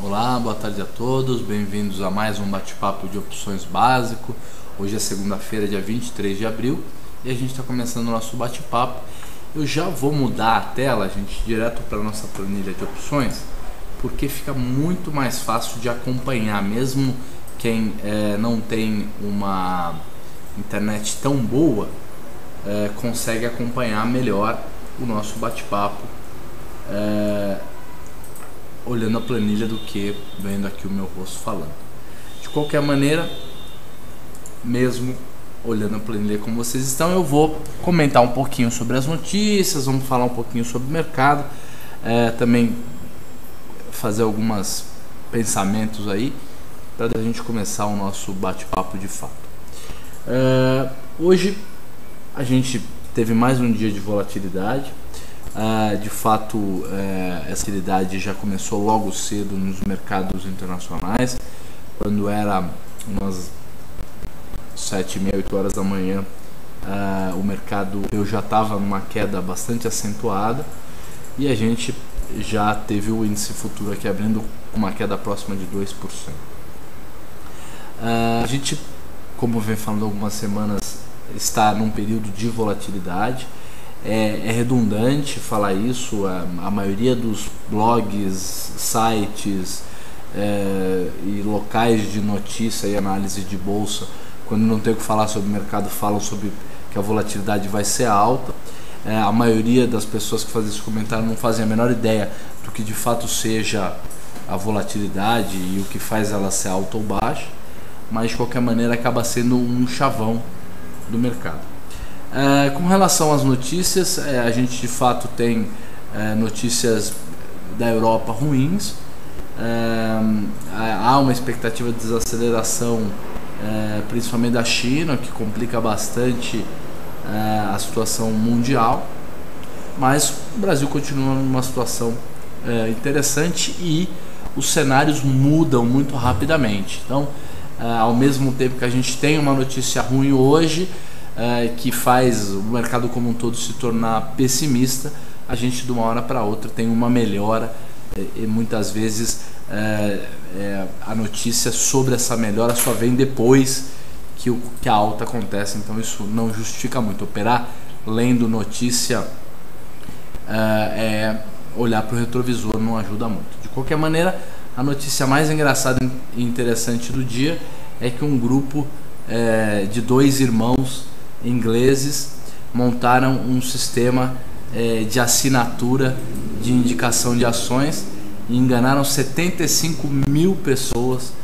Olá, boa tarde a todos, bem-vindos a mais um bate-papo de opções básico. Hoje é segunda-feira, dia 23 de abril, e a gente está começando o nosso bate-papo. Eu já vou mudar a tela, gente, direto para a nossa planilha de opções, porque fica muito mais fácil de acompanhar, mesmo quem não tem uma internet tão boa, consegue acompanhar melhor o nosso bate-papo olhando a planilha do que vendo aqui o meu rosto falando. De qualquer maneira, mesmo olhando a planilha como vocês estão, eu vou comentar um pouquinho sobre as notícias, vamos falar um pouquinho sobre o mercado, também fazer alguns pensamentos aí para a gente começar o nosso bate-papo de fato. Hoje a gente teve mais um dia de volatilidade. De fato, essa volatilidade já começou logo cedo nos mercados internacionais, quando era umas 7h30, 8 horas da manhã. O mercado já estava numa queda bastante acentuada e a gente já teve o índice futuro aqui abrindo com uma queda próxima de 2%. A gente, como vem falando há algumas semanas, está num período de volatilidade. É redundante falar isso, a maioria dos blogs, sites e locais de notícia e análise de bolsa, quando não tem o que falar sobre o mercado, falam sobre que a volatilidade vai ser alta. A maioria das pessoas que fazem esse comentário não fazem a menor ideia do que de fato seja a volatilidade e o que faz ela ser alta ou baixa, mas de qualquer maneira acaba sendo um chavão do mercado. Com relação às notícias, a gente de fato tem notícias da Europa ruins. Há uma expectativa de desaceleração, principalmente da China, que complica bastante a situação mundial, mas o Brasil continua numa situação interessante e os cenários mudam muito rapidamente. Então, ao mesmo tempo que a gente tem uma notícia ruim hoje, que faz o mercado como um todo se tornar pessimista, a gente de uma hora para outra tem uma melhora, e muitas vezes a notícia sobre essa melhora só vem depois que a alta acontece. Então isso não justifica muito. Operar lendo notícia, olhar para o retrovisor não ajuda muito. De qualquer maneira, a notícia mais engraçada e interessante do dia é que um grupo de dois irmãos ingleses montaram um sistema de assinatura de indicação de ações e enganaram 75 mil pessoas.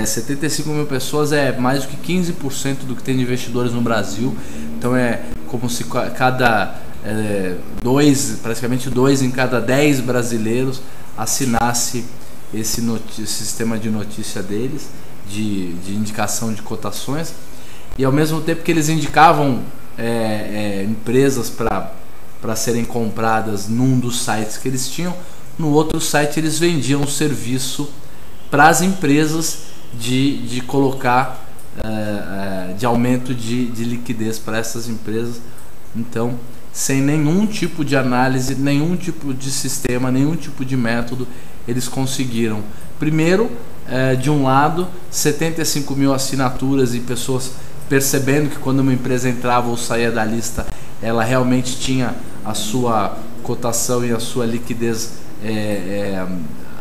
75 mil pessoas é mais do que 15% do que tem de investidores no Brasil. Então é como se praticamente 2 em cada 10 brasileiros assinasse esse sistema de notícia deles, de indicação de cotações. E ao mesmo tempo que eles indicavam empresas para serem compradas num dos sites que eles tinham, no outro site eles vendiam um serviço para as empresas de colocar de aumento de liquidez para essas empresas. Então, sem nenhum tipo de análise, nenhum tipo de sistema, nenhum tipo de método, eles conseguiram, primeiro, de um lado, 75 mil assinaturas e pessoas percebendo que quando uma empresa entrava ou saía da lista, ela realmente tinha a sua cotação e a sua liquidez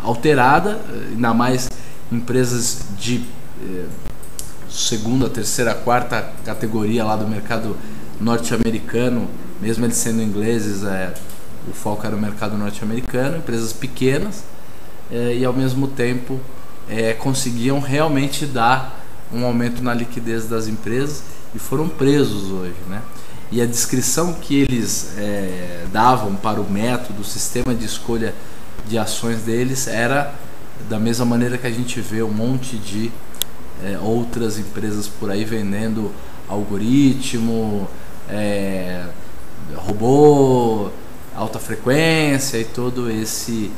alterada, ainda mais empresas de segunda, terceira, quarta categoria lá do mercado norte-americano, mesmo eles sendo ingleses, o foco era o mercado norte-americano, empresas pequenas, e ao mesmo tempo conseguiam realmente dar um aumento na liquidez das empresas e foram presos hoje, né? E a descrição que eles davam para o método, o sistema de escolha de ações deles era da mesma maneira que a gente vê um monte de outras empresas por aí vendendo algoritmo, robô, alta frequência e todo esse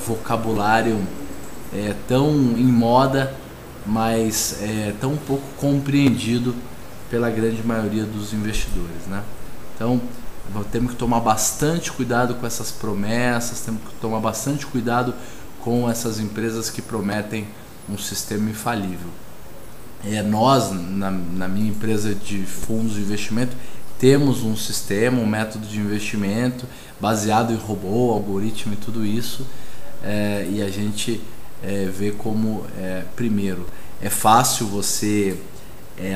vocabulário tão em moda, mas tão pouco compreendido pela grande maioria dos investidores, né? Então temos que tomar bastante cuidado com essas promessas, temos que tomar bastante cuidado com essas empresas que prometem um sistema infalível. Nós, na minha empresa de fundos de investimento, temos um sistema, um método de investimento baseado em robô, algoritmo e tudo isso, e a gente vê como, primeiro, é fácil você,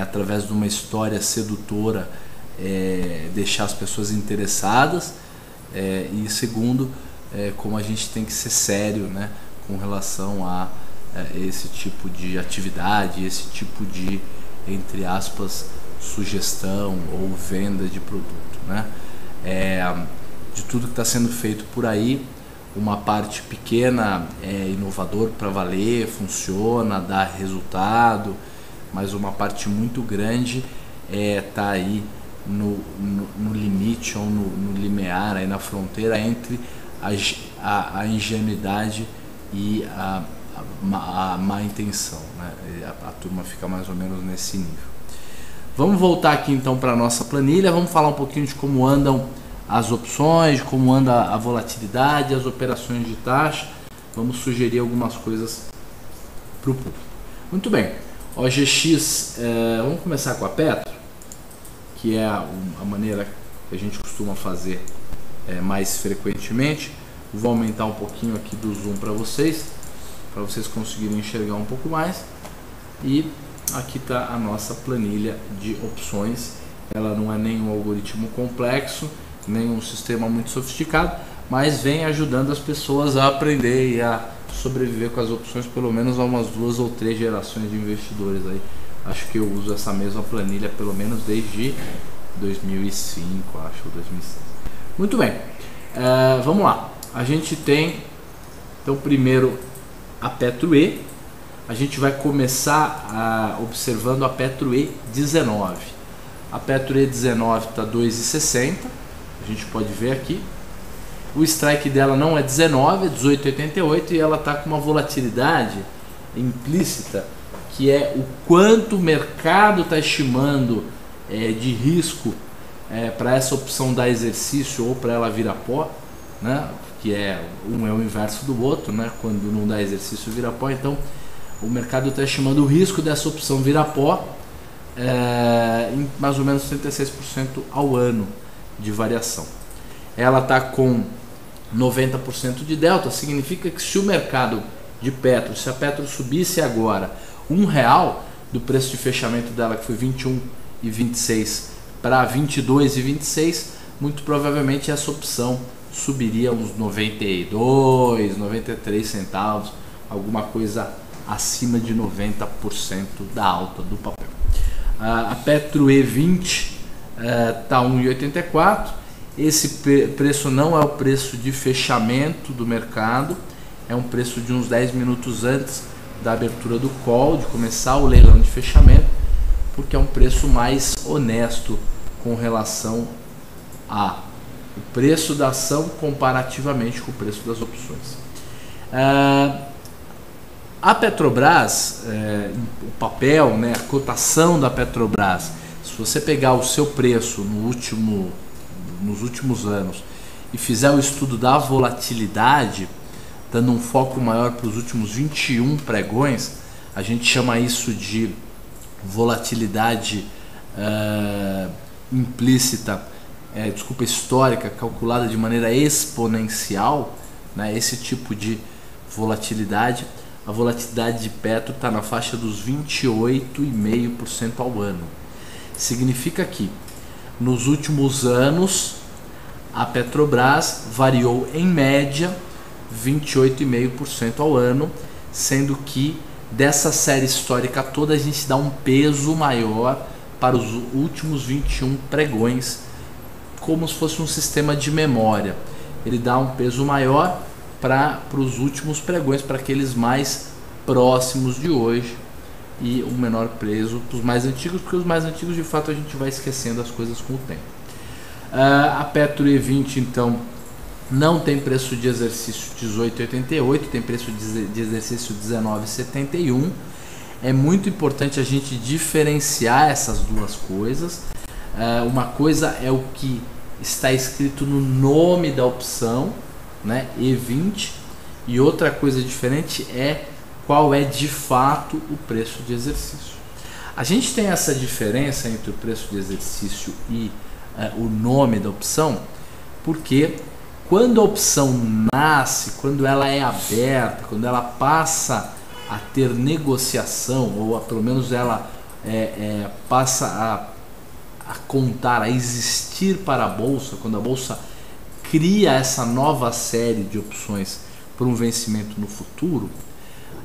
através de uma história sedutora, deixar as pessoas interessadas, e segundo, como a gente tem que ser sério, né, com relação a esse tipo de atividade, esse tipo de, entre aspas, sugestão ou venda de produto, né? De tudo que está sendo feito por aí, uma parte pequena é inovador para valer, funciona, dá resultado, mas uma parte muito grande está aí no limite ou no limiar, aí na fronteira entre a ingenuidade e a má intenção, né? A turma fica mais ou menos nesse nível. Vamos voltar aqui então para a nossa planilha, vamos falar um pouquinho de como andam as opções, de como anda a volatilidade, as operações de taxa. Vamos sugerir algumas coisas para o público. Muito bem, OGX, vamos começar com a Petro, que é a maneira que a gente costuma fazer mais frequentemente. Vou aumentar um pouquinho aqui do zoom para vocês conseguirem enxergar um pouco mais. E aqui está a nossa planilha de opções. Ela não é nenhum algoritmo complexo, nem um sistema muito sofisticado, mas vem ajudando as pessoas a aprender e a sobreviver com as opções, pelo menos há umas 2 ou 3 gerações de investidores aí. Acho que eu uso essa mesma planilha pelo menos desde 2005, acho, ou 2006. Muito bem, vamos lá. A gente tem, então, primeiro a Petro E. A gente vai começar observando a Petro E19. A Petro E19 está 2,60, a gente pode ver aqui. O strike dela não é 19, é 18,88, e ela está com uma volatilidade implícita, que é o quanto o mercado está estimando de risco para essa opção dar exercício ou para ela virar pó, né? Que um é o inverso do outro, né? Quando não dá exercício vira pó. Então o mercado está estimando o risco dessa opção virar pó em mais ou menos 36% ao ano de variação. Ela está com 90% de delta, significa que se o mercado de Petro, se a Petro subisse agora R$1 do preço de fechamento dela, que foi 21,26 para 22,26, muito provavelmente essa opção subiria uns 92, 93 centavos, alguma coisa acima de 90% da alta do papel. A Petro E20 está 1,84. Esse preço não é o preço de fechamento do mercado, é um preço de uns 10 minutos antes da abertura do call, de começar o leilão de fechamento, porque é um preço mais honesto com relação a o preço da ação comparativamente com o preço das opções. A Petrobras, o papel, né, a cotação da Petrobras, se você pegar o seu preço nos últimos anos e fizer o estudo da volatilidade, dando um foco maior para os últimos 21 pregões, a gente chama isso de volatilidade implícita, histórica, calculada de maneira exponencial, né? Esse tipo de volatilidade, a volatilidade de Petro está na faixa dos 28,5% ao ano. Significa que nos últimos anos a Petrobras variou em média 28,5% ao ano, sendo que dessa série histórica toda a gente dá um peso maior para os últimos 21 pregões, como se fosse um sistema de memória. Ele dá um peso maior para os últimos pregões, para aqueles mais próximos de hoje, e um menor peso para os mais antigos, porque os mais antigos de fato a gente vai esquecendo as coisas com o tempo. A Petro E20 então não tem preço de exercício 18,88, tem preço de exercício 19,71. É muito importante a gente diferenciar essas duas coisas. Uma coisa é o que está escrito no nome da opção, né, E20, E outra coisa diferente é qual é de fato o preço de exercício. A gente tem essa diferença entre o preço de exercício e o nome da opção, porque quando a opção nasce, quando ela é aberta, quando ela passa a ter negociação, ou pelo menos ela passa a contar, a existir para a Bolsa, quando a Bolsa cria essa nova série de opções para um vencimento no futuro,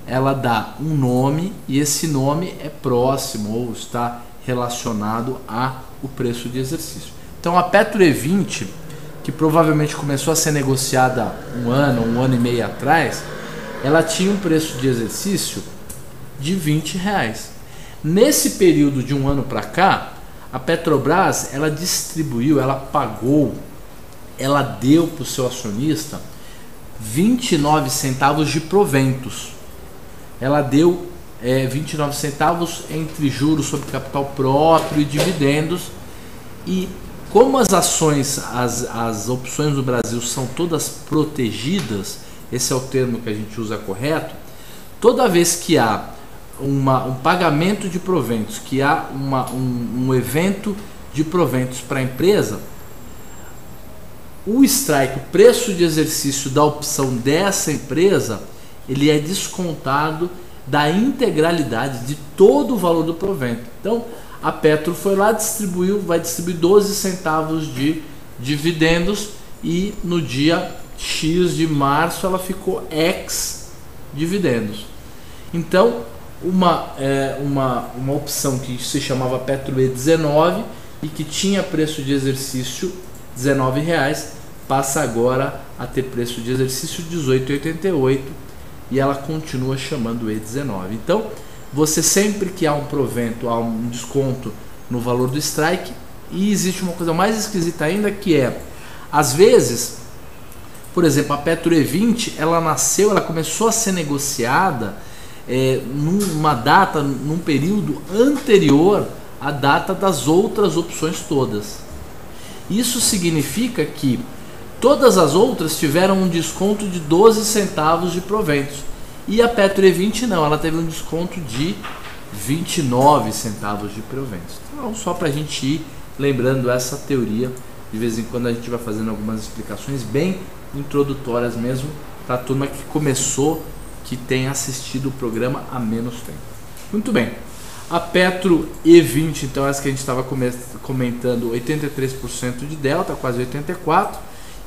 ela dá um nome e esse nome é próximo ou está relacionado ao preço de exercício. Então a Petro E20, que provavelmente começou a ser negociada um ano e meio atrás, ela tinha um preço de exercício de R$20. Nesse período de um ano para cá, a Petrobras, ela distribuiu, ela pagou, ela deu para o seu acionista 29 centavos de proventos. Ela deu 29 centavos entre juros sobre capital próprio e dividendos. E como as ações, as opções no Brasil são todas protegidas, esse é o termo que a gente usa correto, toda vez que há um pagamento de proventos, que há um evento de proventos para a empresa, o strike, o preço de exercício da opção dessa empresa, ele é descontado da integralidade de todo o valor do provento. Então a Petro foi lá, vai distribuir 12 centavos de dividendos e no dia X de março ela ficou ex dividendos. Então uma opção que se chamava Petro E19 e que tinha preço de exercício R$19, passa agora a ter preço de exercício R$18,88 e ela continua chamando E19. Então você sempre que há um provento, há um desconto no valor do strike. E existe uma coisa mais esquisita ainda, que é, às vezes, por exemplo, a Petro E20, ela começou a ser negociada numa data, num período anterior à data das outras opções todas. Isso significa que todas as outras tiveram um desconto de 12 centavos de proventos. E a Petro E20 não, ela teve um desconto de 29 centavos de proventos. Então, só para a gente ir lembrando essa teoria, de vez em quando a gente vai fazendo algumas explicações bem introdutórias mesmo, para a turma que começou, que tem assistido o programa há menos tempo. Muito bem, a Petro E20, então essa que a gente estava comentando, 83% de delta, quase 84%,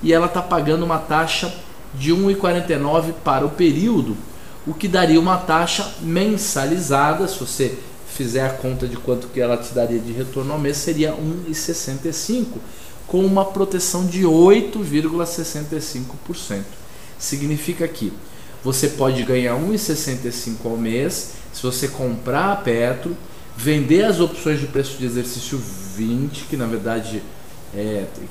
e ela está pagando uma taxa de 1,49 para o período, o que daria uma taxa mensalizada, se você fizer a conta de quanto que ela te daria de retorno ao mês, seria 1,65, com uma proteção de 8,65%. Significa que você pode ganhar 1,65 ao mês se você comprar a Petro, vender as opções de preço de exercício 20, que na verdade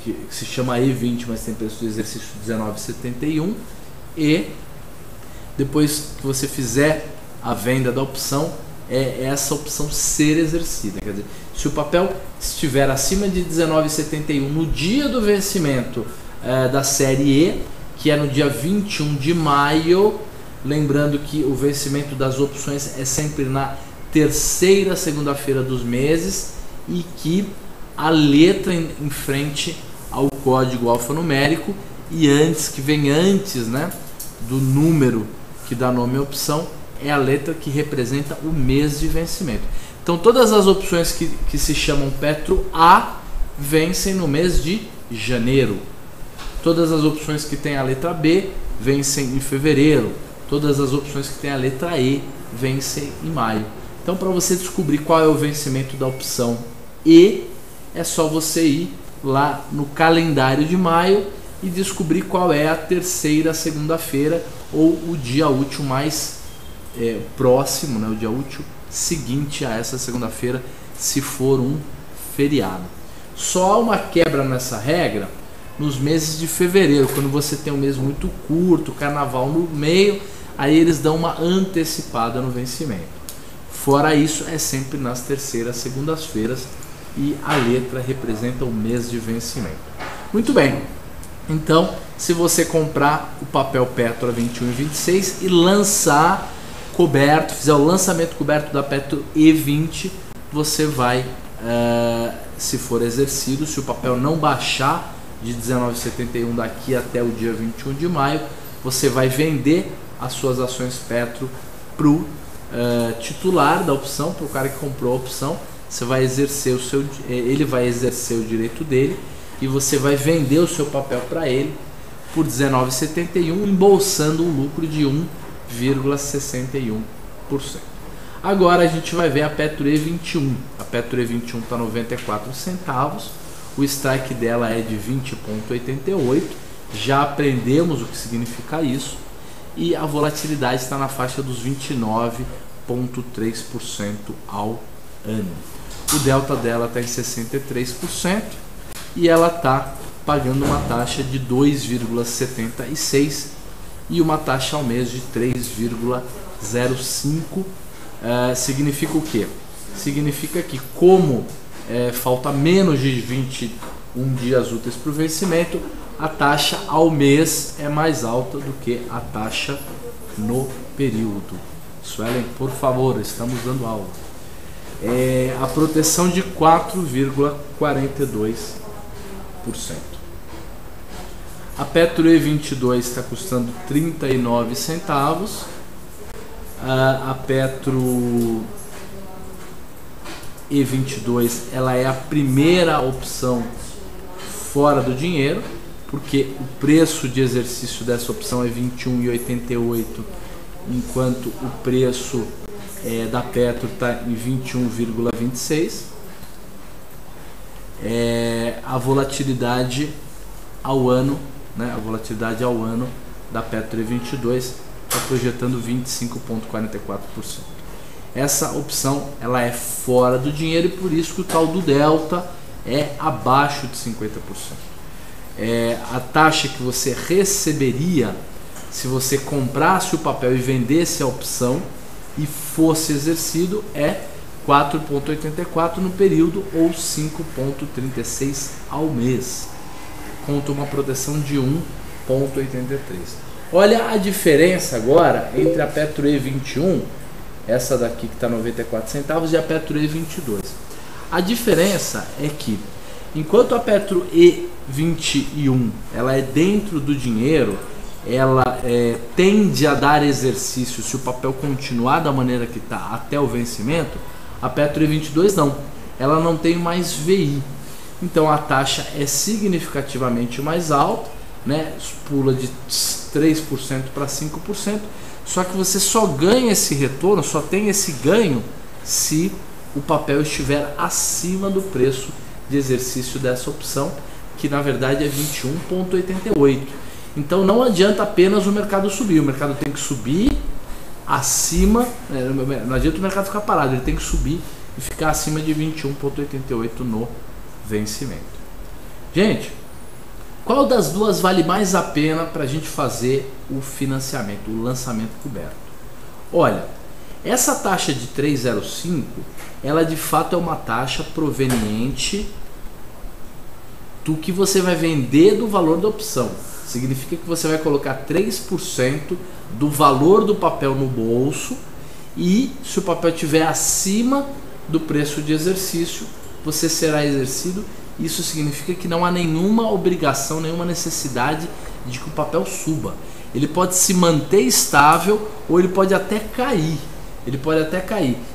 que se chama E20, mas tem preço de exercício 19,71, e depois que você fizer a venda da opção, essa opção ser exercida. Quer dizer, se o papel estiver acima de 19,71 no dia do vencimento da série E, que é no dia 21 de maio, lembrando que o vencimento das opções é sempre na terceira segunda-feira dos meses e que a letra em frente ao código alfanumérico e antes, que vem antes, né, do número que dá nome à opção, é a letra que representa o mês de vencimento. Então todas as opções que se chamam Petro A vencem no mês de janeiro. Todas as opções que têm a letra B vencem em fevereiro. Todas as opções que têm a letra E vencem em maio. Então, para você descobrir qual é o vencimento da opção E, é só você ir lá no calendário de maio e descobrir qual é a terceira segunda-feira ou o dia útil mais próximo, né, o dia útil seguinte a essa segunda-feira, se for um feriado. Só há uma quebra nessa regra nos meses de fevereiro, quando você tem um mês muito curto, carnaval no meio, aí eles dão uma antecipada no vencimento. Fora isso, é sempre nas terceiras segundas-feiras e a letra representa o mês de vencimento. Muito bem, Então, se você comprar o papel Petro a 21 e 26 e lançar coberto, fizer o lançamento coberto da Petro E20, você vai, se for exercido, se o papel não baixar de 19,71 daqui até o dia 21 de maio, você vai vender as suas ações Petro para o titular da opção, para o cara que comprou a opção. Você vai exercer ele vai exercer o direito dele e você vai vender o seu papel para ele por 19,71, embolsando um lucro de 1,61%. Agora a gente vai ver a Petro E21. A Petro E21 está 94 centavos, o strike dela é de 20,88. Já aprendemos o que significa isso e a volatilidade está na faixa dos 29,3% ao ano. O delta dela está em 63% e ela está pagando uma taxa de 2,76 e uma taxa ao mês de 3,05. Significa o quê? Significa que como falta menos de 21 dias úteis para o vencimento, a taxa ao mês é mais alta do que a taxa no período. Suelen, por favor, estamos dando aula. A proteção de 4,42%. A Petro E22 está custando 39 centavos. A Petro E22 ela é a primeira opção fora do dinheiro, porque o preço de exercício dessa opção é 21,88, enquanto o preço da Petro está em 21,26. A volatilidade ao ano, né? A volatilidade ao ano da Petro E22 está projetando 25,44%. Essa opção ela é fora do dinheiro e por isso que o tal do delta é abaixo de 50%. A taxa que você receberia se você comprasse o papel e vendesse a opção e fosse exercido é 4,84 no período ou 5,36 ao mês, contra uma proteção de 1,83. Olha a diferença agora entre a Petro E21, essa daqui que está 94 centavos, e a Petro E22. A diferença é que enquanto a Petro E21 ela é dentro do dinheiro, ela tende a dar exercício se o papel continuar da maneira que está até o vencimento. A Petro E22 não, ela não tem mais VI, então a taxa é significativamente mais alta, né? Pula de 3% para 5%, só que você só ganha esse retorno, só tem esse ganho se o papel estiver acima do preço de exercício dessa opção, que na verdade é 21,88. Então não adianta apenas o mercado subir, o mercado tem que subir acima, não adianta o mercado ficar parado, ele tem que subir e ficar acima de 21,88 no vencimento. Gente, qual das duas vale mais a pena para a gente fazer o financiamento, o lançamento coberto? Olha, essa taxa de 3,05, ela de fato é uma taxa proveniente do que você vai vender do valor da opção. Significa que você vai colocar 3% do valor do papel no bolso e se o papel estiver acima do preço de exercício, você será exercido. Isso significa que não há nenhuma obrigação, nenhuma necessidade de que o papel suba. Ele pode se manter estável ou ele pode até cair.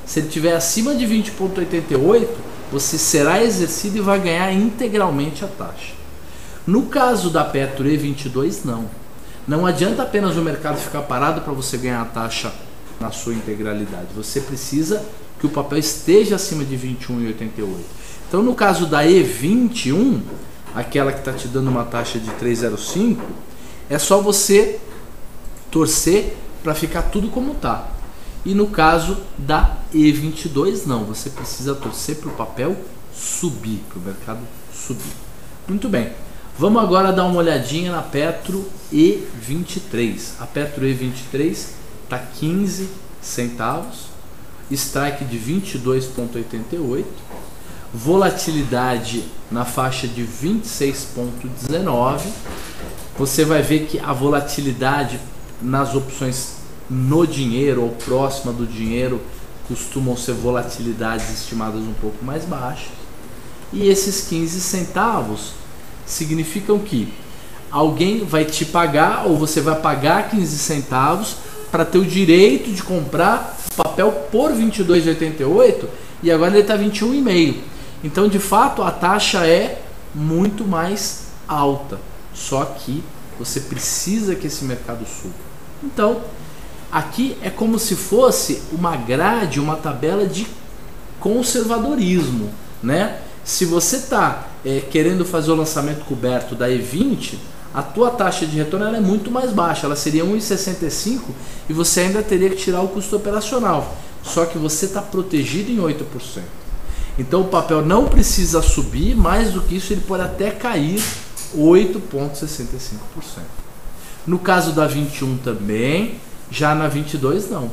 Se ele estiver acima de 20,88, você será exercido e vai ganhar integralmente a taxa. No caso da Petro E22, não adianta apenas o mercado ficar parado para você ganhar a taxa na sua integralidade. Você precisa que o papel esteja acima de 21,88. Então no caso da E21, aquela que está te dando uma taxa de 3,05, é só você torcer para ficar tudo como está. E no caso da E22 não, você precisa torcer para o papel subir, para o mercado subir. Muito bem. Vamos agora dar uma olhadinha na Petro E23. A Petro E23 está 15 centavos, strike de 22,88, volatilidade na faixa de 26,19 você vai ver que a volatilidade nas opções no dinheiro ou próxima do dinheiro costumam ser volatilidades estimadas um pouco mais baixas. E esses 15 centavos significam que alguém vai te pagar, ou você vai pagar 15 centavos para ter o direito de comprar o papel por R$ 22,88 e agora ele está R$ 21,5. Então, de fato, a taxa é muito mais alta. Só que você precisa que esse mercado suba. Então, aqui é como se fosse uma grade, uma tabela de conservadorismo, né? Se você está querendo fazer o lançamento coberto da E20, a tua taxa de retorno ela é muito mais baixa, ela seria 1,65 e você ainda teria que tirar o custo operacional. Só que você está protegido em 8%. Então o papel não precisa subir, mais do que isso ele pode até cair 8,65%. No caso da 21 também, já na 22 não.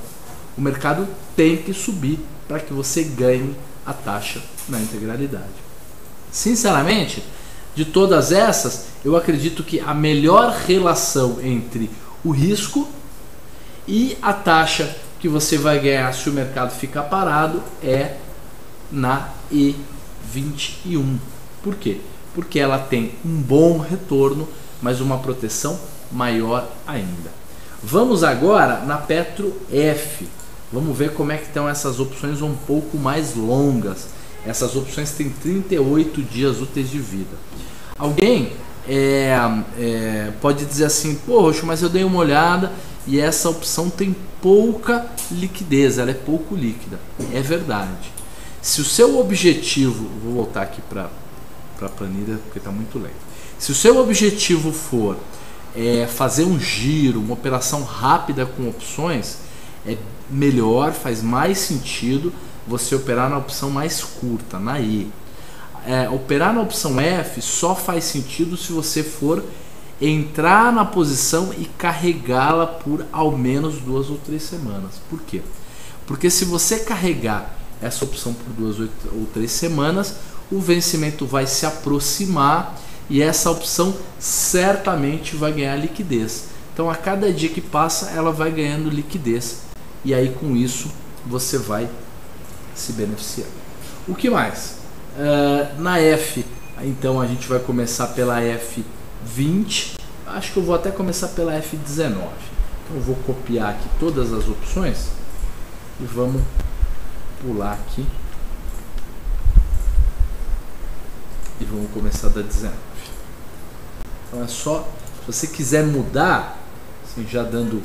O mercado tem que subir para que você ganhe a taxa na integralidade. Sinceramente, de todas essas, eu acredito que a melhor relação entre o risco e a taxa que você vai ganhar se o mercado ficar parado é na E21. Por quê? Porque ela tem um bom retorno, mas uma proteção maior ainda. Vamos agora na Petro F. Vamos ver como é que estão essas opções um pouco mais longas. Essas opções têm 38 dias úteis de vida. Alguém pode dizer assim, poxa, mas eu dei uma olhada e essa opção tem pouca liquidez, ela é pouco líquida. É verdade. Se o seu objetivo, vou voltar aqui para a planilha porque está muito lento. Se o seu objetivo for fazer um giro, uma operação rápida com opções, é melhor, faz mais sentido você operar na opção mais curta, na E. Operar na opção F só faz sentido se você for entrar na posição e carregá-la por ao menos 2 ou 3 semanas. Por quê? Porque se você carregar essa opção por 2 ou 3 semanas, o vencimento vai se aproximar e essa opção certamente vai ganhar liquidez. Então a cada dia que passa ela vai ganhando liquidez e aí com isso você vai se beneficiar. O que mais? Na F, então a gente vai começar pela F20. Acho que eu vou até começar pela F19. Então eu vou copiar aqui todas as opções e vamos pular aqui e vamos começar da 19. Então é só, se você quiser mudar, assim, já dando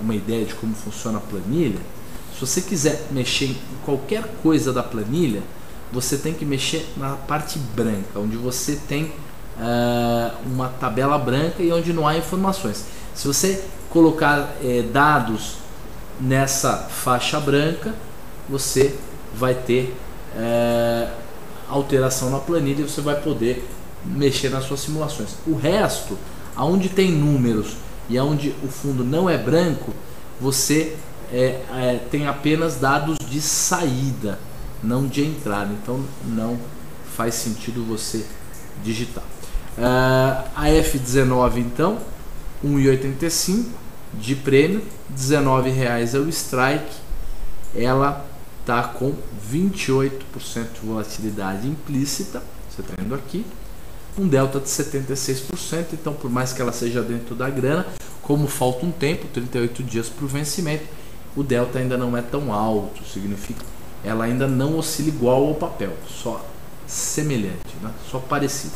uma ideia de como funciona a planilha, se você quiser mexer em qualquer coisa da planilha, você tem que mexer na parte branca, onde você tem uma tabela branca e onde não há informações. Se você colocar dados nessa faixa branca, você vai ter alteração na planilha e você vai poder mexer nas suas simulações. O resto, aonde tem números e aonde o fundo não é branco, você tem apenas dados de saída, não de entrada. Então não faz sentido você digitar. A F19 então 1,85 de prêmio, R$19 é o strike, ela está com 28% de volatilidade implícita, você está vendo aqui, um delta de 76%, então por mais que ela seja dentro da grana, como falta um tempo, 38 dias para o vencimento, o delta ainda não é tão alto, significa que ela ainda não oscila igual ao papel, só semelhante, né? Só parecido.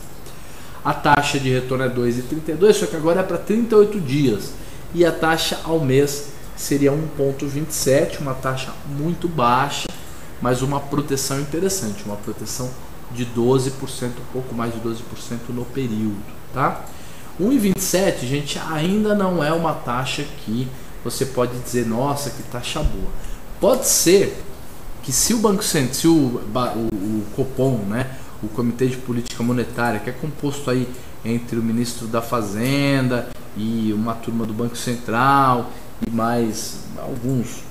A taxa de retorno é 2,32, só que agora é para 38 dias e a taxa ao mês seria 1,27, uma taxa muito baixa, mas uma proteção interessante, uma proteção de 12%, um pouco mais de 12% no período, tá? 1,27, gente, ainda não é uma taxa que você pode dizer, nossa, que taxa boa. Pode ser que se o Banco Central, se o Copom, né, o Comitê de Política Monetária, que é composto aí entre o ministro da Fazenda e uma turma do Banco Central e mais alguns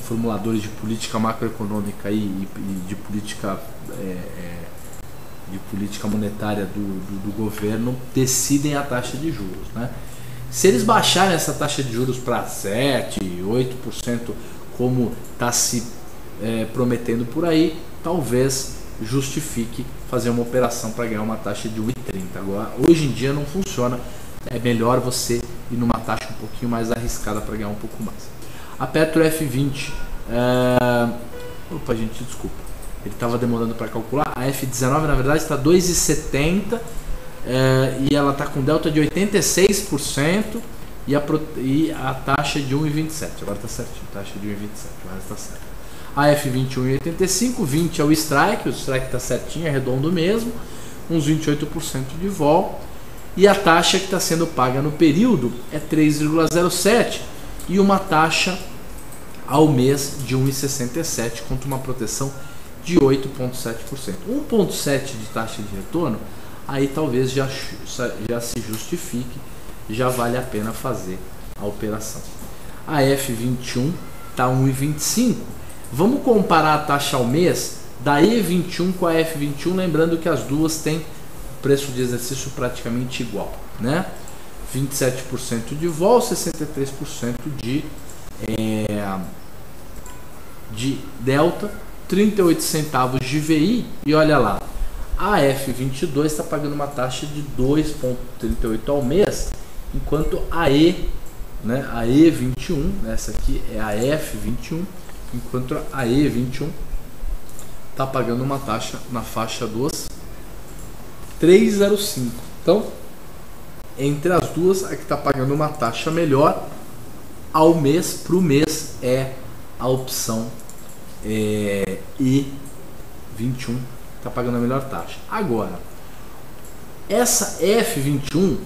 formuladores de política macroeconômica e de política de política monetária do governo decidem a taxa de juros, né? Se eles baixarem essa taxa de juros para 7%, 8%, como está se prometendo por aí, talvez justifique fazer uma operação para ganhar uma taxa de 1,30. Agora, hoje em dia não funciona, é melhor você ir numa taxa um pouquinho mais arriscada para ganhar um pouco mais. A Petro F20, opa gente, desculpa, ele estava demorando para calcular. A F19 na verdade está 2,70 e ela está com delta de 86% e a taxa de 1,27. Agora está certinho, taxa de 1,27, o resto está certo. A F21 1,85, 20 é o strike está certinho, é redondo mesmo, uns 28% de vol, e a taxa que está sendo paga no período é 3,07 e uma taxa ao mês de 1,67 contra uma proteção de 8,7%. 1,7% de taxa de retorno, aí talvez já se justifique, já vale a pena fazer a operação. A F21 está 1,25. Vamos comparar a taxa ao mês da E21 com a F21, lembrando que as duas têm preço de exercício praticamente igual, né? 27% de vol, 63% de delta, 38 centavos de VI, e olha lá, a F22 está pagando uma taxa de 2,38 ao mês, enquanto a a E21, essa aqui é a F21, enquanto a E21 está pagando uma taxa na faixa dos 3,05. Então, entre as duas, a que está pagando uma taxa melhor ao mês, para o mês, é a opção E21, está pagando a melhor taxa. Agora, essa F21,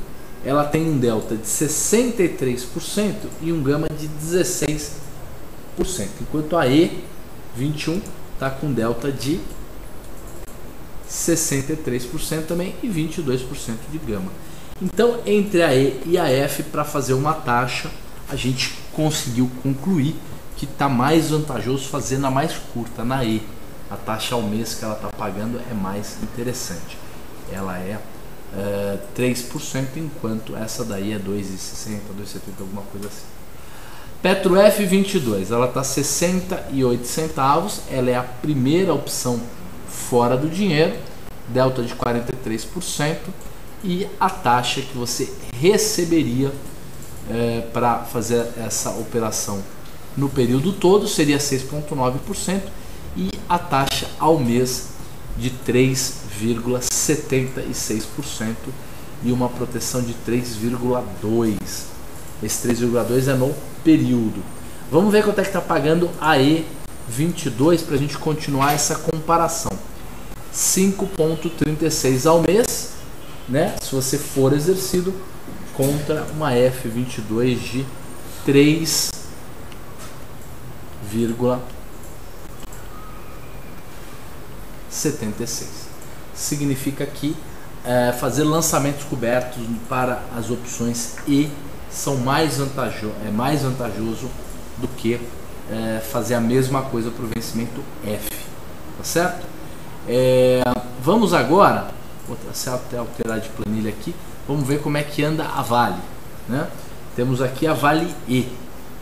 ela tem um delta de 63% e um gama de 16%, enquanto a E21 está com delta de 63% também e 22% de gama. Então, entre a E e a F, para fazer uma taxa, a gente conseguiu concluir que está mais vantajoso fazer na mais curta, na E. A taxa ao mês que ela está pagando é mais interessante. Ela é 3%, enquanto essa daí é 2,60, 2,70, alguma coisa assim. Petro F22, ela está 68 centavos, ela é a primeira opção fora do dinheiro, delta de 43%, e a taxa que você receberia para fazer essa operação no período todo seria 6,9% e a taxa ao mês de 3,76% e uma proteção de 3,2%. Esse 3,2% é no período. Vamos ver quanto é que está pagando a E22 para a gente continuar essa comparação. 5,36 ao mês, né? Se você for exercido, contra uma F22 de 3,76. Significa que fazer lançamentos cobertos para as opções E são mais vantajoso do que fazer a mesma coisa para o vencimento F, tá certo? Vamos agora, vou até alterar de planilha aqui, vamos ver como é que anda a Vale, né? Temos aqui a Vale E,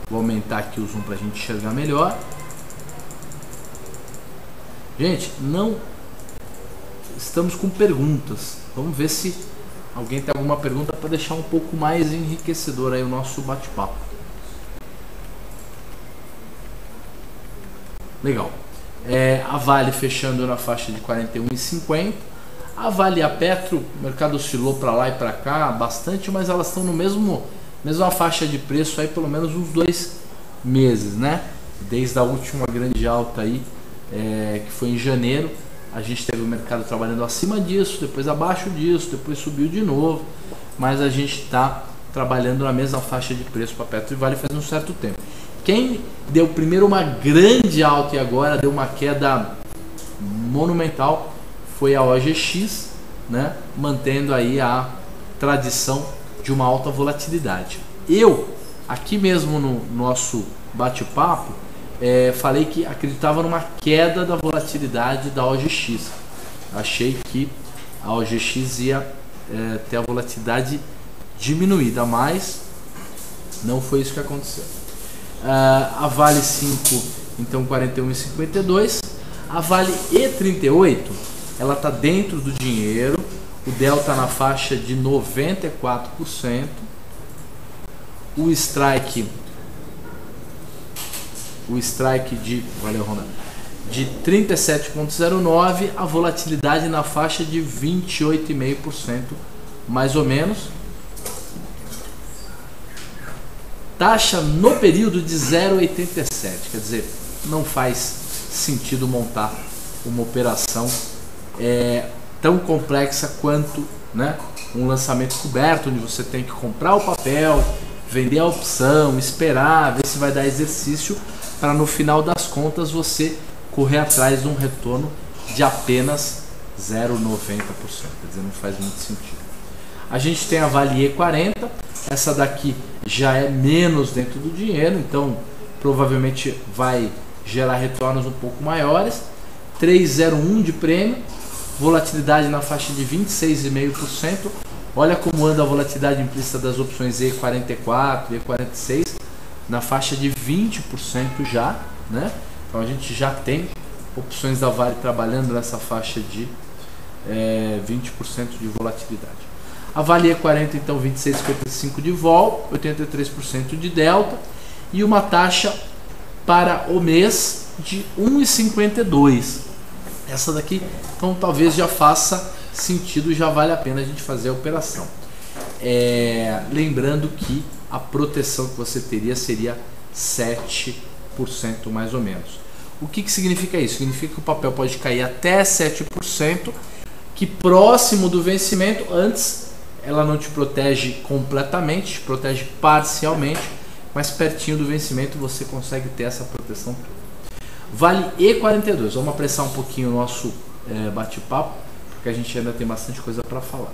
vou aumentar aqui o zoom para a gente enxergar melhor. Gente, não estamos com perguntas, vamos ver se alguém tem alguma pergunta para deixar um pouco mais enriquecedor aí o nosso bate-papo. Legal. A Vale fechando na faixa de 41,50. A Vale e a Petro, o mercado oscilou para lá e para cá bastante, mas elas estão no mesma faixa de preço aí pelo menos uns 2 meses, né? Desde a última grande alta aí, que foi em janeiro, a gente teve o mercado trabalhando acima disso, depois abaixo disso, depois subiu de novo, mas a gente está trabalhando na mesma faixa de preço para Petro e Vale faz um certo tempo. Quem deu primeiro uma grande alta e agora deu uma queda monumental foi a OGX, né? Mantendo aí a tradição de uma alta volatilidade. Eu, aqui mesmo no nosso bate-papo, falei que acreditava numa queda da volatilidade da OGX. Achei que a OGX ia ter a volatilidade diminuída, mas não foi isso que aconteceu. A Vale 5, então 41,52. A Vale E38, ela está dentro do dinheiro, o delta na faixa de 94%, o strike de, valeu Ronda, de 37,09, a volatilidade na faixa de 28,5%, mais ou menos. Taxa no período de 0,87, quer dizer, não faz sentido montar uma operação tão complexa quanto, né, um lançamento coberto, onde você tem que comprar o papel, vender a opção, esperar, ver se vai dar exercício, para no final das contas você correr atrás de um retorno de apenas 0,90%, quer dizer, não faz muito sentido. A gente tem a Vale E40, essa daqui já é menos dentro do dinheiro, então provavelmente vai gerar retornos um pouco maiores. 3,01 de prêmio, volatilidade na faixa de 26,5%. Olha como anda a volatilidade implícita das opções E44 e E46, na faixa de 20% já, né? Então a gente já tem opções da Vale trabalhando nessa faixa de 20% de volatilidade. A Vale E40, então 26,55 de vol, 83% de delta e uma taxa para o mês de 1,52. Essa daqui, então talvez já faça sentido, já vale a pena a gente fazer a operação. Lembrando que a proteção que você teria seria 7% mais ou menos. O que significa isso? Significa que o papel pode cair até 7%, que próximo do vencimento, antes ela não te protege completamente, te protege parcialmente, mas pertinho do vencimento você consegue ter essa proteção toda. Vale E42, vamos apressar um pouquinho o nosso bate-papo, porque a gente ainda tem bastante coisa para falar.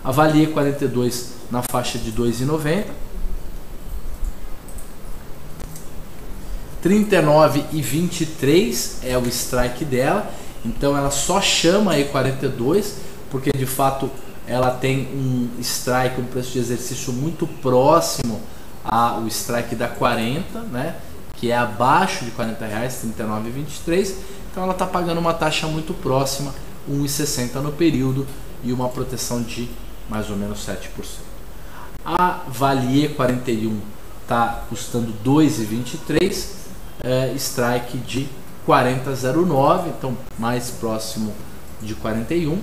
A Vale E42 na faixa de 2,90, 39,23 é o strike dela, então ela só chama a E42 porque de fato ela tem um strike, um preço de exercício muito próximo ao strike da 40, né, que é abaixo de R$40, 39,23, então ela está pagando uma taxa muito próxima, 1,60 no período e uma proteção de mais ou menos 7%. A Vale E41 está custando 2,23, strike de 40,09, então mais próximo de 41,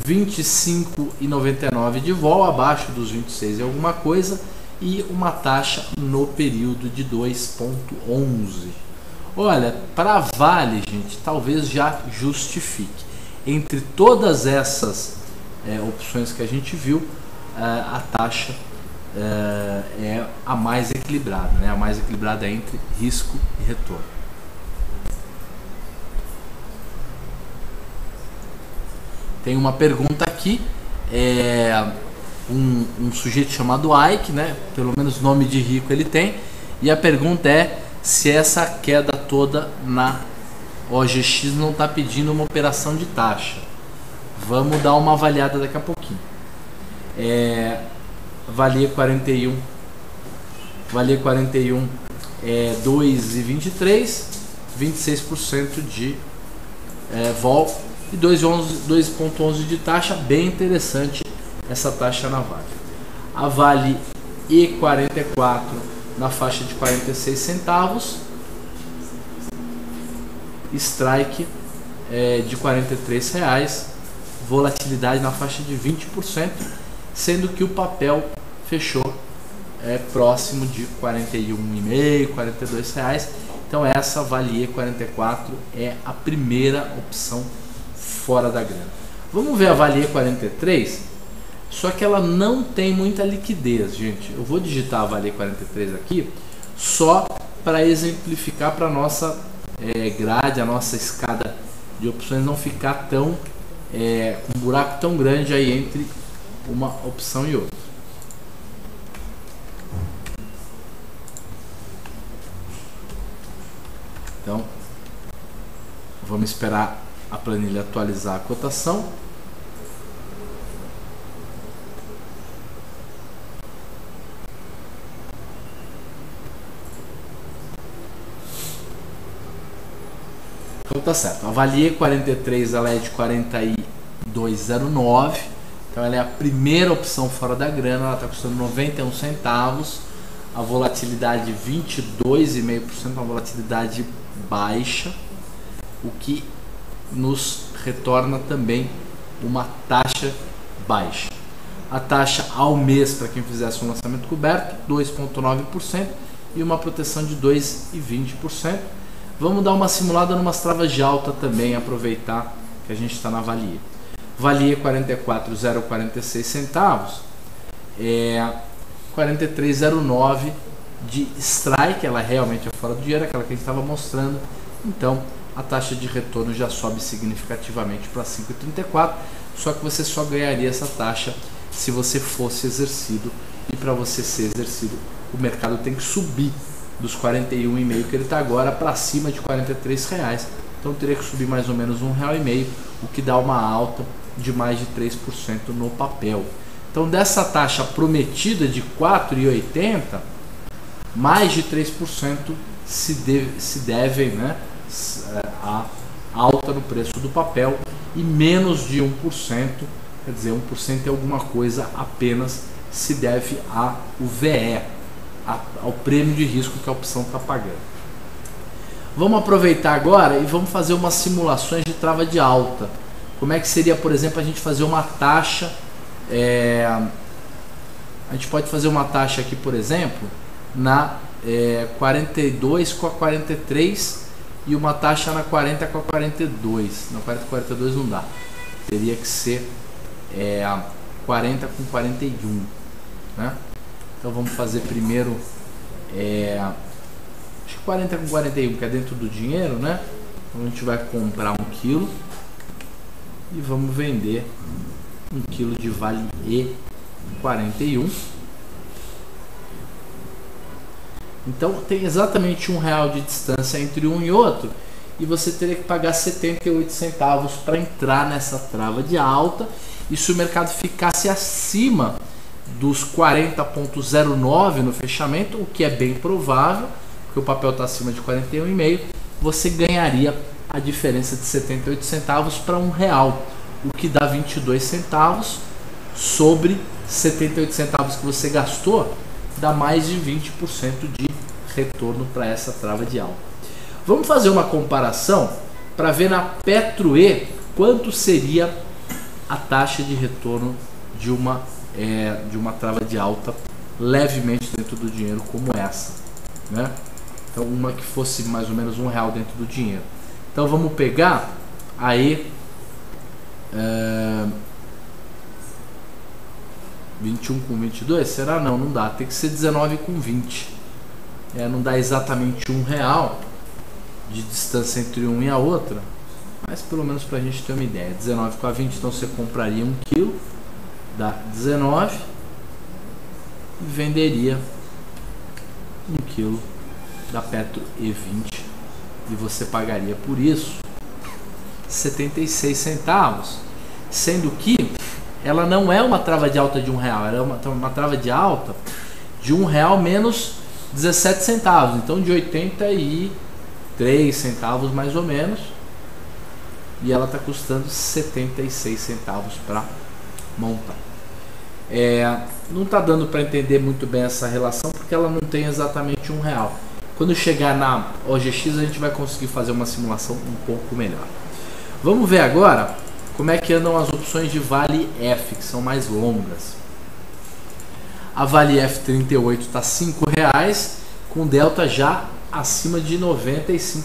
25,99 de vol, abaixo dos 26 e alguma coisa, e uma taxa no período de 2,11. Olha, para Vale, gente, talvez já justifique. Entre todas essas opções que a gente viu, a taxa é a mais equilibrada, né? A mais equilibrada entre risco e retorno. Tem uma pergunta aqui, um sujeito chamado Ike, né? Pelo menos nome de rico ele tem, e a pergunta é se essa queda toda na OGX não está pedindo uma operação de taxa. Vamos dar uma avaliada daqui a pouquinho. Vale 41 é 2,23, 26% de vol e 2,11 de taxa. Bem interessante essa taxa na Vale. A Vale E44 na faixa de 46 centavos, strike de R$43, volatilidade na faixa de 20%, sendo que o papel fechou próximo de R$41,5, R$42. Então essa Vale E44 é a primeira opção fora da grana. Vamos ver a Vale E43, só que ela não tem muita liquidez, gente. Eu vou digitar a Vale E43 aqui só para exemplificar para a nossa grade, a nossa escada de opções não ficar tão um buraco tão grande aí entre uma opção e outra. Então vamos esperar a planilha atualizar a cotação. Então tá certo. A Valier 43 ela é de 42,09. Então ela é a primeira opção fora da grana, ela está custando 91 centavos. A volatilidade 22,5%, uma volatilidade baixa, o que nos retorna também uma taxa baixa. A taxa ao mês, para quem fizesse um lançamento coberto, 2,9% e uma proteção de 2,20%. Vamos dar uma simulada numas travas de alta também, aproveitar que a gente está na Valier. Valier 44,046 centavos, 43,09 de strike, ela realmente é fora do dinheiro, aquela que a gente estava mostrando. Então a taxa de retorno já sobe significativamente para 5,34, só que você só ganharia essa taxa se você fosse exercido, e para você ser exercido o mercado tem que subir dos 41,5 que ele está agora para cima de R$43, então teria que subir mais ou menos R$1,5, o que dá uma alta de mais de 3% no papel. Então dessa taxa prometida de 4,80, mais de 3% se devem, né, a alta no preço do papel, e menos de 1%, quer dizer, 1% é alguma coisa apenas, se deve ao VE, ao prêmio de risco que a opção está pagando. Vamos aproveitar agora e vamos fazer umas simulações de trava de alta. Como é que seria, por exemplo, a gente fazer uma taxa, a gente pode fazer uma taxa aqui, por exemplo, na 42 com a 43 e uma taxa na 40 com a 42. Na 40 com a 42 não dá, teria que ser 40 com 41, né? Então vamos fazer primeiro acho que 40 com 41, que é dentro do dinheiro, né? Então a gente vai comprar 1 quilo e vamos vender 1 quilo de Valier 41. Então tem exatamente R$1 de distância entre um e outro, e você teria que pagar 78 centavos para entrar nessa trava de alta. E se o mercado ficasse acima dos 40,09 no fechamento, o que é bem provável, porque o papel está acima de 41,5, você ganharia a diferença de 78 centavos para R$1, o que dá 22 centavos sobre 78 centavos que você gastou, dá mais de 20% de retorno para essa trava de alta. Vamos fazer uma comparação para ver na PetroE quanto seria a taxa de retorno de uma trava de alta levemente dentro do dinheiro como essa, né? Então uma que fosse mais ou menos R$1 dentro do dinheiro. Então vamos pegar aí 21 com 22, será? Não, não dá, tem que ser 19 com 20. Não dá exatamente R$1 de distância entre uma e a outra, mas pelo menos para a gente ter uma ideia. 19 com a 20, então você compraria 1 quilo, dá 19, e venderia 1 quilo da Petro E20, e você pagaria por isso 76 centavos, sendo que ela não é uma trava de alta de R$1, ela é uma trava de alta de R$1 menos 17 centavos, então de 83 centavos mais ou menos, e ela está custando 76 centavos para montar. Não está dando para entender muito bem essa relação, porque ela não tem exatamente R$1. Quando chegar na OGX a gente vai conseguir fazer uma simulação um pouco melhor. Vamos ver agora como é que andam as opções de Vale F, que são mais longas. A Vale F38 está R$5, com delta já acima de 95%,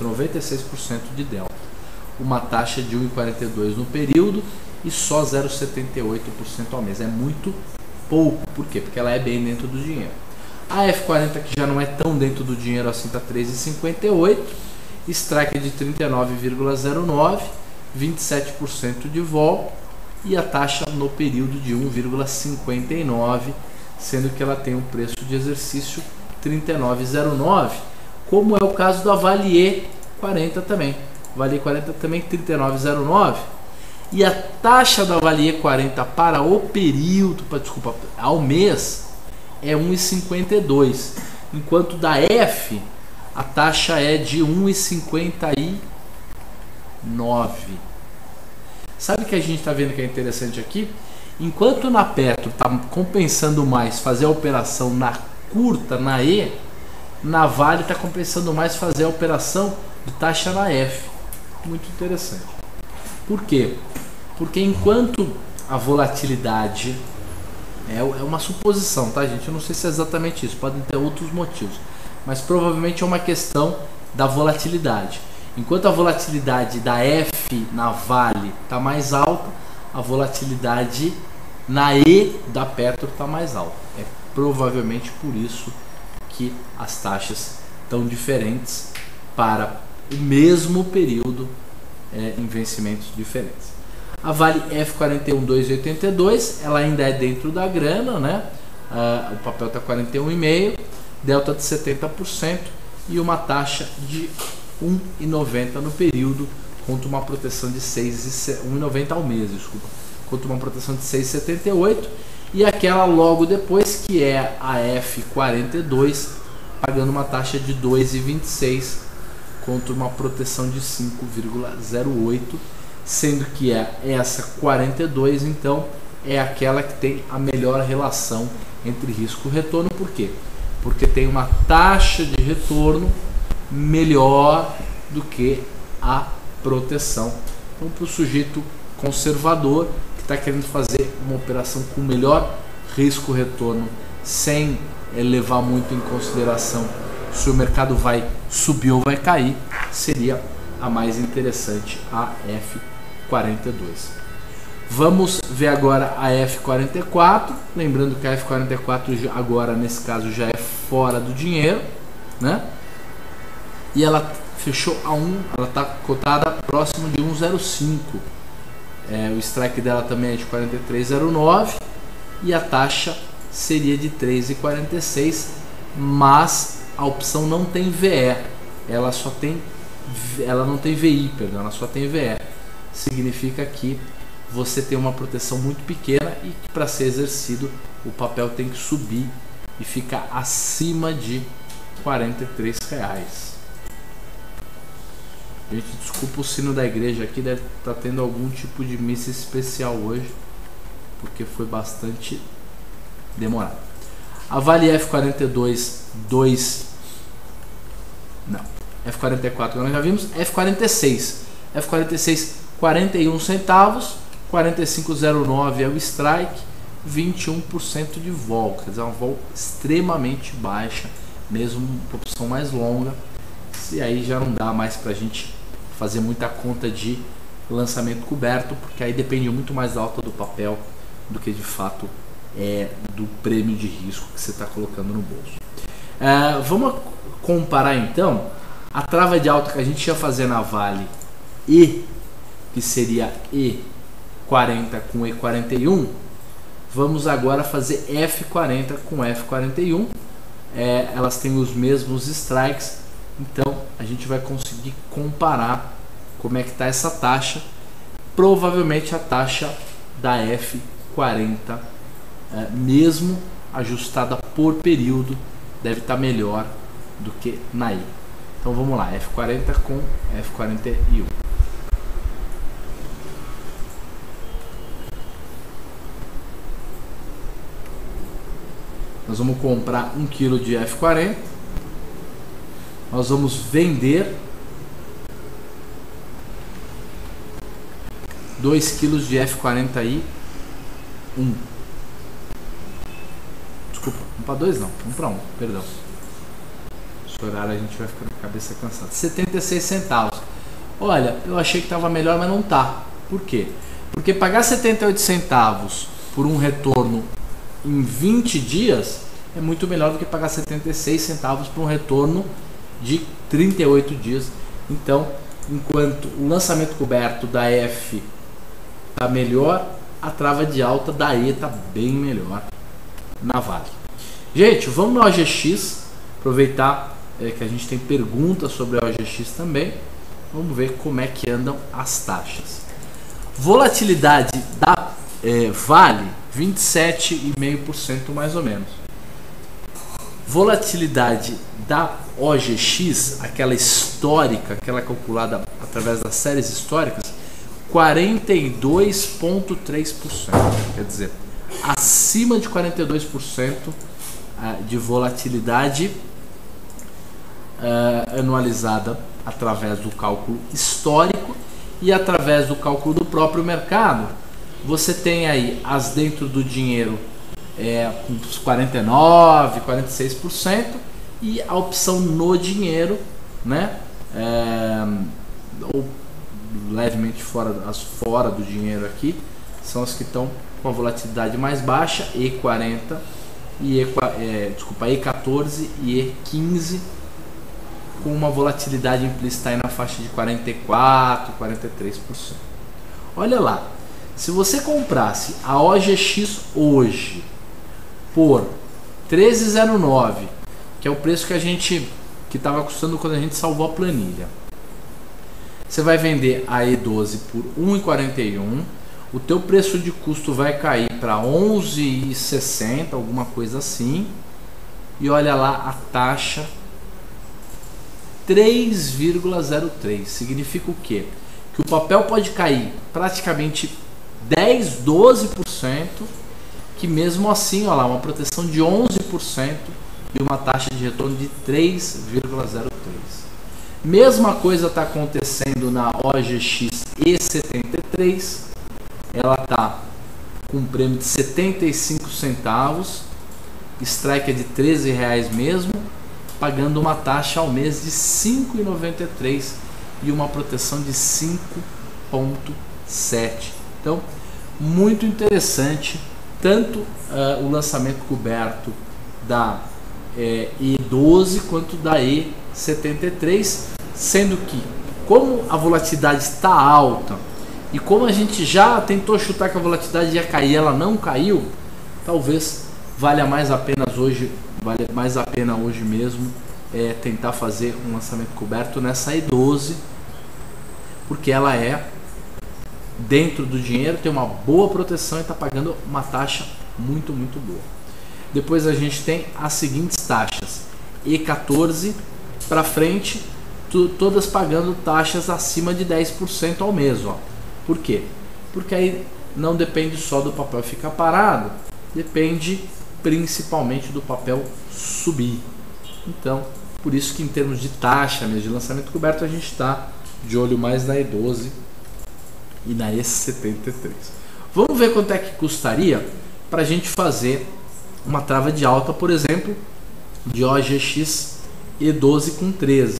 96% de delta. Uma taxa de 1,42 no período e só 0,78% ao mês. É muito pouco. Por quê? Porque ela é bem dentro do dinheiro. A F40, que já não é tão dentro do dinheiro assim, está 13,58. Strike de 39,09, 27% de vol, e a taxa no período de 1,59, sendo que ela tem um preço de exercício 39,09, como é o caso da Valier 40 também. Valier 40 também 39,09, e a taxa da Valier 40 para o período, ao mês, é 1,52, enquanto da F a taxa é de 1,54, Sabe o que a gente está vendo que é interessante aqui? Enquanto na Petro está compensando mais fazer a operação na curta, na E, na Vale está compensando mais fazer a operação de taxa na F. Muito interessante. Por quê? Porque enquanto a volatilidade é uma suposição, tá, gente? Eu não sei se é exatamente isso, podem ter outros motivos, mas provavelmente é uma questão da volatilidade. Enquanto a volatilidade da F na Vale está mais alta, a volatilidade na E da Petro está mais alta. É provavelmente por isso que as taxas estão diferentes para o mesmo período em vencimentos diferentes. A Vale F41 2,82, ela ainda é dentro da grana, né? O papel está 41,5, delta de 70% e uma taxa de 1,90 no período, contra uma proteção de 1,90 ao mês, desculpa, contra uma proteção de 6,78, e aquela logo depois, que é a F42, pagando uma taxa de 2,26 contra uma proteção de 5,08, sendo que essa 42 então é aquela que tem a melhor relação entre risco e retorno. Por quê? Porque tem uma taxa de retorno melhor do que a proteção. Então, para o sujeito conservador que está querendo fazer uma operação com melhor risco-retorno, sem levar muito em consideração se o mercado vai subir ou vai cair, seria a mais interessante, a F42. Vamos ver agora a F44, lembrando que a F44 agora nesse caso já é fora do dinheiro, né? E ela fechou a 1, ela está cotada próximo de 1,05. O strike dela também é de 43,09 e a taxa seria de 3,46, mas a opção não tem VE, ela não tem VI, perdão, ela só tem VE. Significa que você tem uma proteção muito pequena e que para ser exercido o papel tem que subir e ficar acima de R$43. Gente, desculpa o sino da igreja aqui, deve estar tendo algum tipo de missa especial hoje, porque foi bastante demorado. A Vale F42 F44 nós já vimos. F46 41 centavos, 45,09 é o strike, 21% de vol, quer dizer, uma vol extremamente baixa, mesmo uma opção mais longa. E aí já não dá mais para a gente fazer muita conta de lançamento coberto, porque aí depende muito mais da alta do papel do que de fato do prêmio de risco que você está colocando no bolso. Vamos comparar então a trava de alta que a gente ia fazer na Vale E, que seria E40 com E41. Vamos agora fazer F40 com F41. Elas têm os mesmos strikes, então a gente vai conseguir comparar como é que está essa taxa. Provavelmente a taxa da F40, mesmo ajustada por período, deve estar melhor do que na I. Então vamos lá, F40 com F41. Nós vamos comprar 1 kg de F40. Nós vamos vender 2 kg de F40i. Desculpa, 1 para 2 não, 1 para 1, perdão. Esse horário a gente vai ficar com a cabeça cansada. 76 centavos. Olha, eu achei que estava melhor, mas não tá. Por quê? Porque pagar 78 centavos por um retorno em 20 dias é muito melhor do que pagar 76 centavos por um retorno de 38 dias. Então, enquanto o lançamento coberto da F está melhor, a trava de alta da E está bem melhor na Vale. Gente, vamos no OGX, aproveitar que a gente tem perguntas sobre a OGX também. Vamos ver como é que andam as taxas. Volatilidade da Vale, 27,5% mais ou menos. Volatilidade da OGX, aquela histórica, aquela calculada através das séries históricas, 42,3%. Quer dizer, acima de 42% de volatilidade anualizada através do cálculo histórico e através do cálculo do próprio mercado. Você tem aí as dentro do dinheiro com 49%, 46% e a opção no dinheiro, né? Ou levemente fora do dinheiro aqui, são as que estão com a volatilidade mais baixa, E40, E14 e E15, com uma volatilidade implícita aí na faixa de 44%, 43%. Olha lá, se você comprasse a OGX hoje por 13,09, que é o preço que estava custando quando a gente salvou a planilha, você vai vender a E12 por 1,41, o teu preço de custo vai cair para 11,60, alguma coisa assim, e olha lá a taxa 3,03. Significa o quê? Que o papel pode cair praticamente 10, 12%, que mesmo assim, olha lá, uma proteção de 11% e uma taxa de retorno de 3,03. Mesma coisa está acontecendo na OGX E73, ela está com um prêmio de 75 centavos, strike é de R$13 mesmo, pagando uma taxa ao mês de 5,93 e uma proteção de 5,7. Então, muito interessante, tanto o lançamento coberto da E12 quanto da E73, sendo que, como a volatilidade está alta e como a gente já tentou chutar que a volatilidade ia cair, ela não caiu, talvez valha mais a pena hoje mesmo tentar fazer um lançamento coberto nessa E12, porque ela é dentro do dinheiro, tem uma boa proteção e está pagando uma taxa muito, muito boa. Depois a gente tem as seguintes taxas: E14 para frente, todas pagando taxas acima de 10% ao mês. Ó. Por quê? Porque aí não depende só do papel ficar parado, depende principalmente do papel subir. Então, por isso que em termos de taxa mesmo de lançamento coberto, a gente está de olho mais na E12 e na E73. Vamos ver quanto é que custaria para a gente fazer uma trava de alta, por exemplo, de OGX E12 com 13.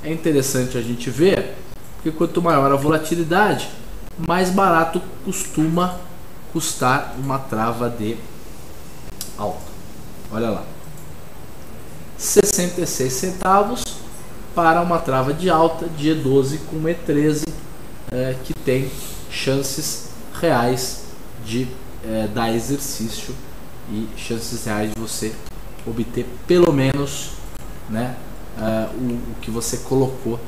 É interessante a gente ver, porque quanto maior a volatilidade, mais barato costuma custar uma trava de alta. Olha lá, 66 centavos para uma trava de alta de E12 com E13, que tem chances reais de dar exercício e chances reais de você obter pelo menos, né, o que você colocou,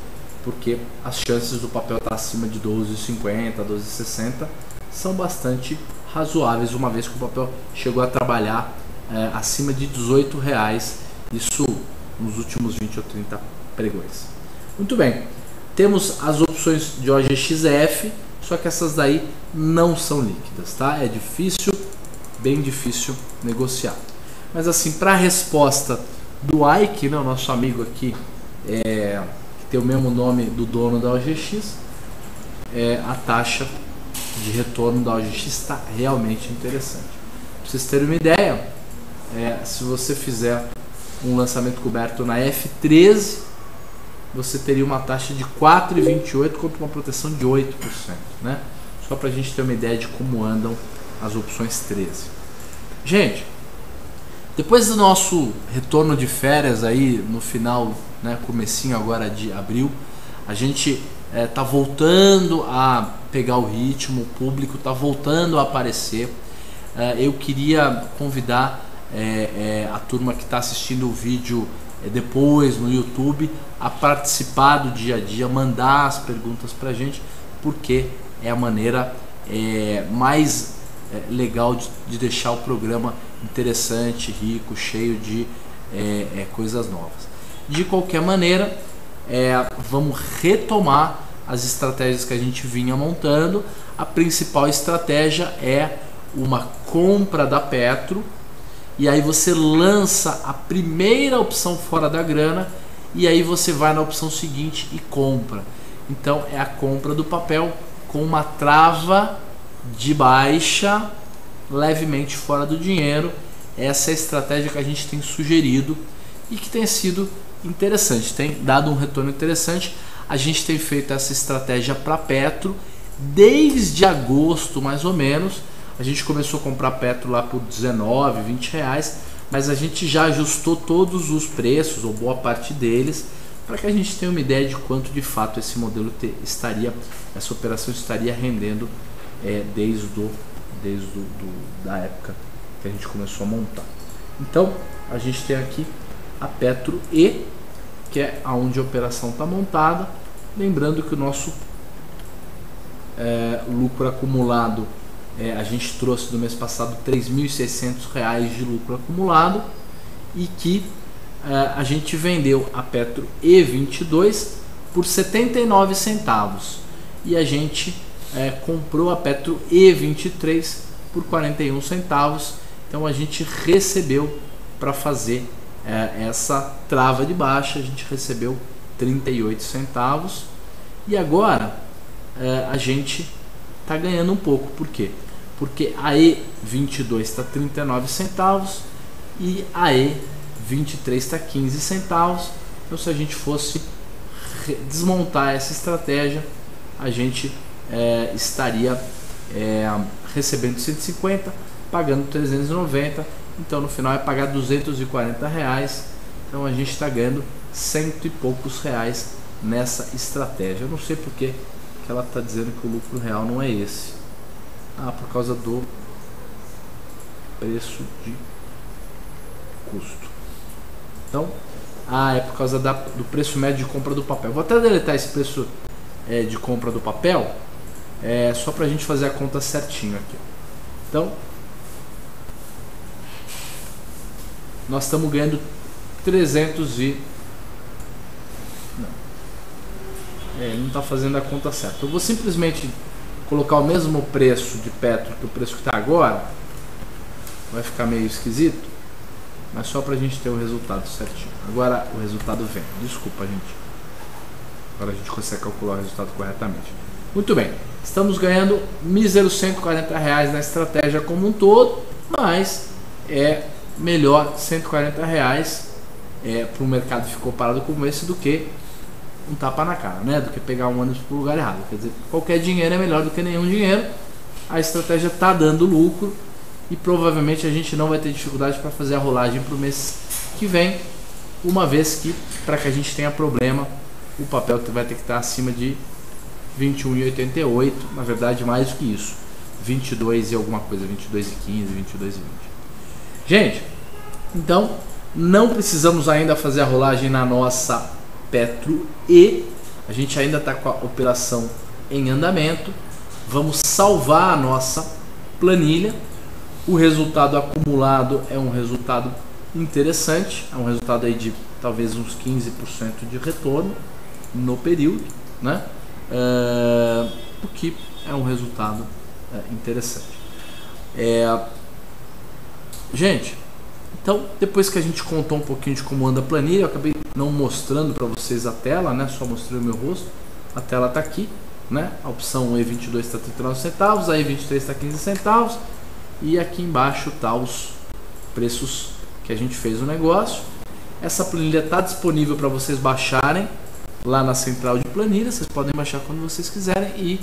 porque as chances do papel estar acima de 12,50, 12,60 são bastante razoáveis, uma vez que o papel chegou a trabalhar acima de R$18, isso nos últimos 20 ou 30 pregões. Muito bem, temos as opções de OGXF, só que essas daí não são líquidas, tá? É difícil, bem difícil negociar. Mas assim, para a resposta do Ike, né, o nosso amigo aqui, que tem o mesmo nome do dono da OGX, a taxa de retorno da OGX está realmente interessante. Para vocês terem uma ideia, se você fizer um lançamento coberto na F13, você teria uma taxa de 4,28 contra uma proteção de 8%, né? Só para a gente ter uma ideia de como andam as opções 13. Gente, depois do nosso retorno de férias aí no final, né, comecinho agora de abril, a gente tá voltando a pegar o ritmo, o público tá voltando a aparecer. Eu queria convidar a turma que está assistindo o vídeo depois no YouTube a participar do dia a dia, mandar as perguntas para a gente, porque é a maneira mais legal de deixar o programa interessante, rico, cheio de coisas novas. De qualquer maneira, vamos retomar as estratégias que a gente vinha montando. A principal estratégia é uma compra da Petro, e aí você lança a primeira opção fora da grana, e aí você vai na opção seguinte e compra. Então é a compra do papel com uma trava de baixa levemente fora do dinheiro. Essa é a estratégia que a gente tem sugerido e que tem sido interessante, tem dado um retorno interessante. A gente tem feito essa estratégia para Petro desde agosto, mais ou menos. A gente começou a comprar Petro lá por 19, 20 reais, mas a gente já ajustou todos os preços, ou boa parte deles, para que a gente tenha uma ideia de quanto de fato esse modelo essa operação estaria rendendo desde da época que a gente começou a montar. Então a gente tem aqui a Petro E, que é aonde a operação está montada. Lembrando que o nosso lucro acumulado, a gente trouxe do mês passado R$ 3.600 de lucro acumulado, e que a gente vendeu a Petro E22 por 79 centavos e a gente comprou a Petro E23 por 41 centavos. Então a gente recebeu, para fazer essa trava de baixa, a gente recebeu 38 centavos, e agora a gente está ganhando um pouco. Por quê? Porque a E22 está 39 centavos e a E23 está 15 centavos. Então se a gente fosse desmontar essa estratégia, a gente estaria recebendo 150, pagando 390. Então no final é pagar 240 reais. Então a gente está ganhando cento e poucos reais nessa estratégia. Eu não sei porque que ela está dizendo que o lucro real não é esse. Por causa do preço de custo. Então, é por causa do preço médio de compra do papel. Vou até deletar esse preço de compra do papel, só para a gente fazer a conta certinho aqui. Então, nós estamos ganhando 300 e... ele não está fazendo a conta certa. Eu vou simplesmente colocar o mesmo preço de Petro que o preço que está agora. Vai ficar meio esquisito, mas só para a gente ter o resultado certinho. Agora o resultado vem. Desculpa, gente. Agora a gente consegue calcular o resultado corretamente. Muito bem. Estamos ganhando míseros 140 reais na estratégia como um todo, mas é melhor 140 reais para o mercado que ficou parado como esse do que um tapa na cara, né? Do que pegar um ônibus para o lugar errado. Quer dizer, qualquer dinheiro é melhor do que nenhum dinheiro. A estratégia está dando lucro e provavelmente a gente não vai ter dificuldade para fazer a rolagem para o mês que vem, uma vez que, para que a gente tenha problema, o papel vai ter que estar acima de 21,88, na verdade mais do que isso, 22 e alguma coisa, 22,15, 22,20. Gente, então não precisamos ainda fazer a rolagem na nossa Petro E, a gente ainda está com a operação em andamento. Vamos salvar a nossa planilha. O resultado acumulado é um resultado interessante, é um resultado aí de talvez uns 15% de retorno no período, né? O que é um resultado interessante. Gente, então depois que a gente contou um pouquinho de como anda a planilha, eu acabei não mostrando para vocês a tela, né? Só mostrei o meu rosto. A tela está aqui, né? A opção E22 está 39 centavos, a E23 está 15 centavos. E aqui embaixo tá os preços que a gente fez o negócio. Essa planilha está disponível para vocês baixarem lá na central de planilha. Vocês podem baixar quando vocês quiserem. E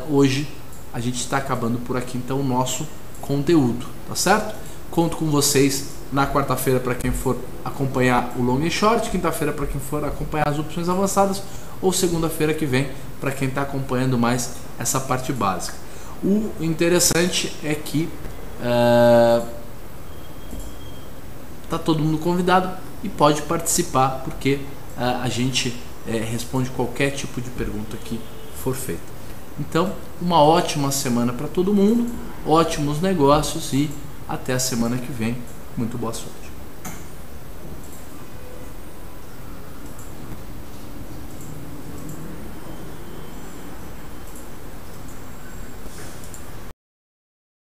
hoje a gente está acabando por aqui então o nosso conteúdo, tá certo? Conto com vocês na quarta-feira para quem for acompanhar o long e short, quinta-feira para quem for acompanhar as opções avançadas, ou segunda-feira que vem para quem está acompanhando mais essa parte básica. O interessante é que tá todo mundo convidado e pode participar, porque a gente responde qualquer tipo de pergunta que for feita. Então, uma ótima semana para todo mundo, ótimos negócios e Até a semana que vem. Muito boa sorte.